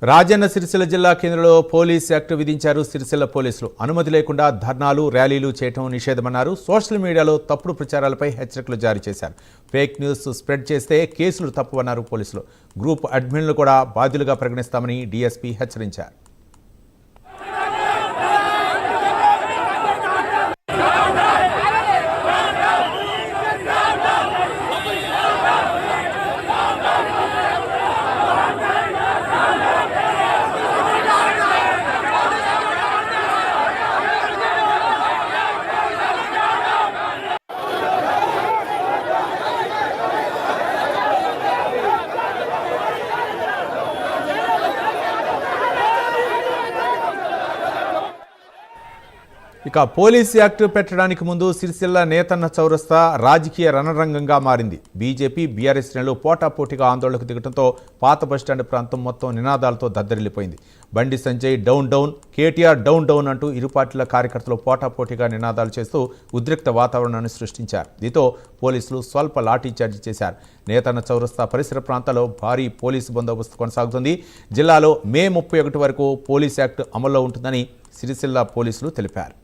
రాజన్న సిరిసిల్ల జిల్లా కేంద్రంలో police act విధించారు సిరిసిల్ల పోలీసులు. అనుమతి లేకుండా ధర్నాలు ర్యాలీలు చేయడం నిషేధమన్నారు. సోషల్ మీడియాలో తప్పుడు ప్రచారాలపై హెచ్చరికలు జారీ చేశారు. ఫేక్ న్యూస్ స్ప్రెడ్ చేస్తే కేసులు తప్పవన్నారు పోలీసులు. గ్రూప్ అడ్మిన్లు కూడా బాధ్యులుగా పరిగణిస్తామని డీఎస్పీ హెచ్చరించారు. ఇక పోలీస్ యాక్ట్ పెట్టడానికి ముందు సిరిసిల్ల నేతన్న చౌరస్తా రాజకీయ రణరంగంగా మారింది. బీజేపీ బీఆర్ఎస్ శ్రేణులు పోటాపోటీగా ఆందోళనకు దిగడంతో పాత బస్టాండ్ ప్రాంతం మొత్తం నినాదాలతో దద్దరిల్లిపోయింది. Bandi Sanjay down down, KTR down down అంటూ ఇరు పార్టీల కార్యకర్తలు పోటాపోటీగా నినాదాలు చేస్తూ ఉద్రిక్త వాతావరణాన్ని సృష్టించారు. దీంతో పోలీసులు స్వల్ప లాఠీచార్జీ చేశారు. నేతన్న చౌరస్తా పరిసర ప్రాంతాల్లో భారీ పోలీసు బందోబస్తు కొనసాగుతుంది. జిల్లాలో మే 31 వరకు పోలీస్ యాక్ట్ అమల్లో ఉంటుందని సిరిసిల్ల పోలీసులు తెలిపారు.